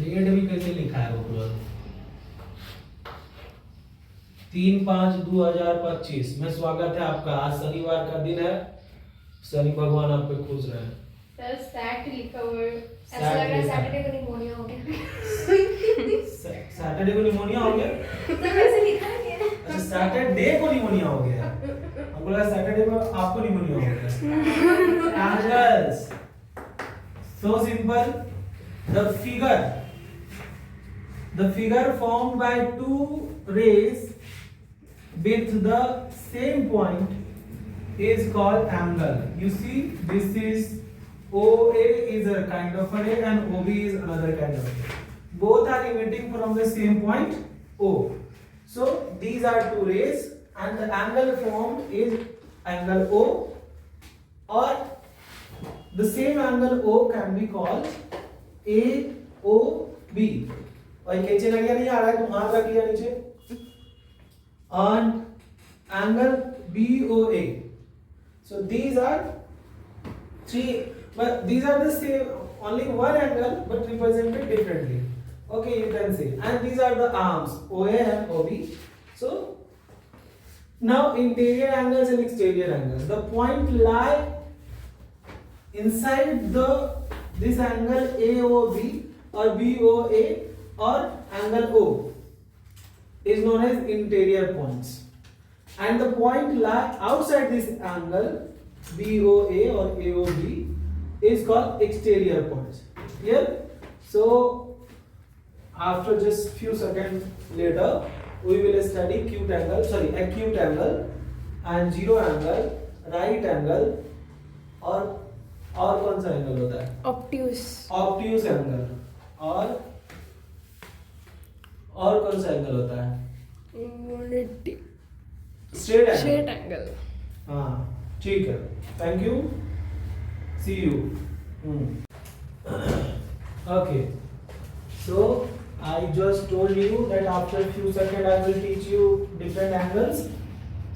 Date भी कैसे लिखा है वो पूरा? 3/5/2025 में स्वागत है आपका। आज शनिवार का दिन है, शनि भगवान आप पे खुश रहे। सर सैट लिखा हुआ है, ऐसा लग रहा है सैटरडे को निमोनिया हो गया। सैटरडे को निमोनिया हो गया? तो वैसे लिखा है। अच्छा, सैटरडे को निमोनिया हो गया। हमको लगा सैटरडे को आपको निमोनिया हो गया। Angles, so simple. The figure formed by two rays with the same point is called angle. You see, this is OA is a kind of a ray and OB is another kind of a ray. Both are emitting from the same point O. So these are two rays and the angle formed is angle O, or the same angle O can be called AOB. और नीचे लग गया, नहीं आ रहा है तो हाथ रख लिया नीचे. And angle BOA. So these are three, but these are the same, only one angle but represented differently. Okay, you can see. And these are the arms OA and OB. So now interior angles and exterior angles. The point lie inside this angle AOB or BOA or angle O is known as interior points, and the point lie outside this angle BOA or AOB is called exterior points. Clear? So after just few seconds later we will study acute angle and zero angle, right angle, और कौन सा angle होता है? Obtuse angle, और कौन सा angle होता है? Straight angle. हाँ, ठीक है. Thank you. See you. Okay. So I just told you that after few seconds I will teach you different angles.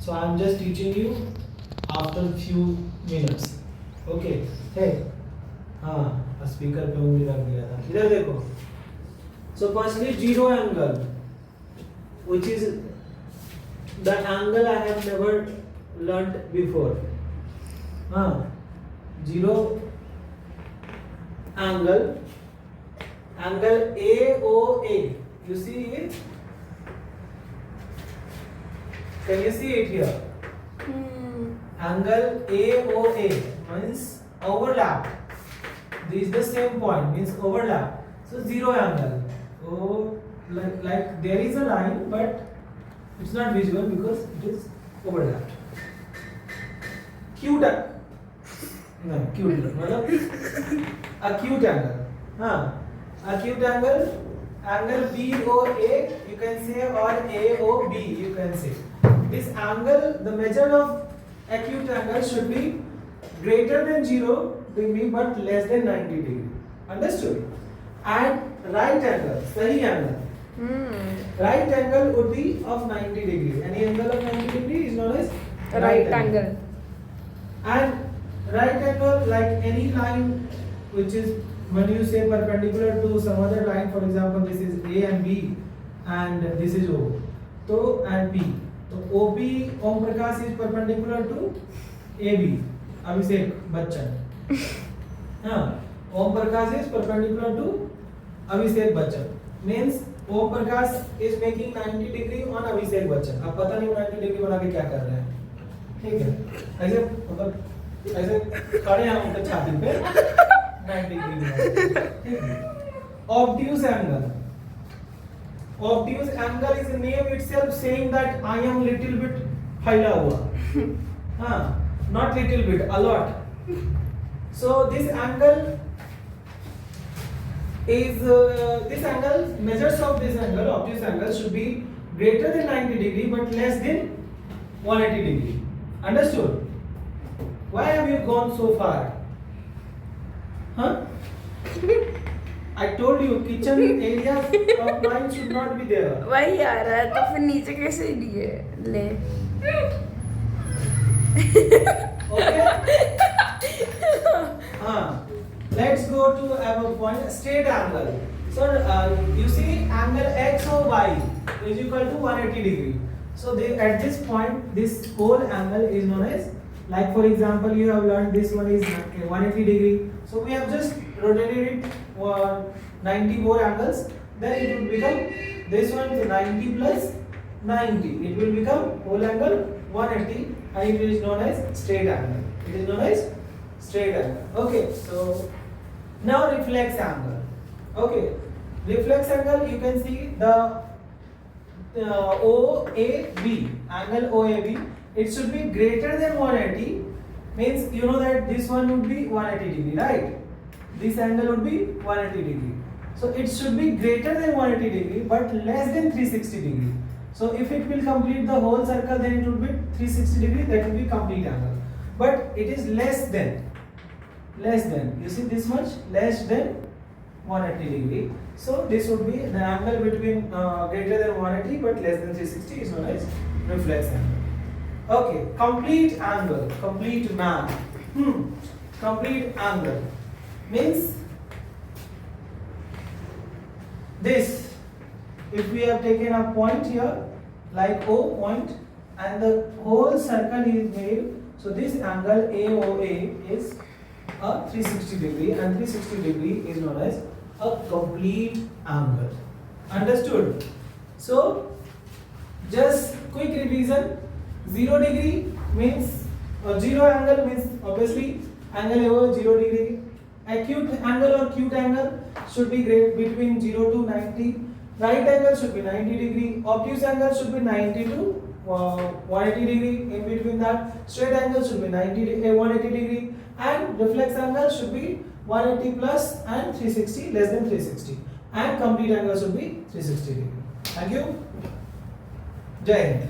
So I am just teaching you after few minutes. Okay. Hey. हाँ, speaker पे उंगली रख दिया था. इधर देखो. So firstly, zero angle, which is the angle I have never learnt before. Zero angle AOA. You see it? Can you see it here? Angle AOA means overlap. This is the same point, means overlap. So zero angle. So like there is a line but it's not visible because it is overlapped. Acute angle. Acute angle BOA you can say, or AOB you can say. This angle, the measure of acute angle should be greater than 0 degree but less than 90 degree. Understood? And right angle, sahi angle. Right angle would be of 90 degree. Any angle of 90 degree is known as right angle. And right angle, like any line which is, when you say perpendicular to some other line, for example this is A and B and this is O, so and B, so OB, Om Prakash, is perpendicular to AB, Abhishek Bachchan. Om Prakash is perpendicular to Abhishek Bachchan, means Om Prakash is making 90 degree on Abhishek Bachchan. अब पता नहीं 90 degree बना के क्या कर रहे हैं. ठीक है, ऐसे मतलब ऐसे खड़े हैं उनके छाती पे 90 degree. Obtuse angle. Obtuse angle is a name itself saying that I am little bit फैला हुआ. Not little bit, a lot. So this angle is measures of this angle, obtuse angle, should be greater than 90 degree but less than 180 degree. Understood? Why have you gone so far? I told you kitchen areas of mine should not be there. वही आ रहा है तो फिर नीचे कैसे लिए ले? Okay. Let's go to our point. Straight angle. So you see angle x or y is equal to 180 degree. So at this point this whole angle is known as, like for example you have learned this one is 180 degree. So we have just rotated it 90 more angles, then it will become this one is 90 plus 90. It will become whole angle 180 and it is known as straight angle. It is known as straight angle. Okay, so now reflex angle. Okay, reflex angle, you can see the OAB, angle OAB, it should be greater than 180, means you know that this one would be 180 degree, right? This angle would be 180 degree. So it should be greater than 180 degree but less than 360 degree. So if it will complete the whole circle, then it would be 360 degree, that will be complete angle. But it is less than, you see this much, less than 180 degree. So this would be the angle between greater than 180 but less than 360 is known as reflex angle. Okay, complete angle, complete man. Complete angle means this. If we have taken a point here like O point and the whole circle is made, so this angle AOA is a 360 degree and 360 degree is known as a complete angle. Understood? So just quick revision, 0 degree means 0 angle means obviously angle over 0 degree. Acute angle or acute angle should be between 0 to 90. Right angle should be 90 degree. Obtuse angle should be 90 to 180 degree. In between that, straight angle should be 180 degree. And reflex angle should be 180 plus and 360 less than 360. And complete angle should be 360 degree. Thank you. Jai Hind.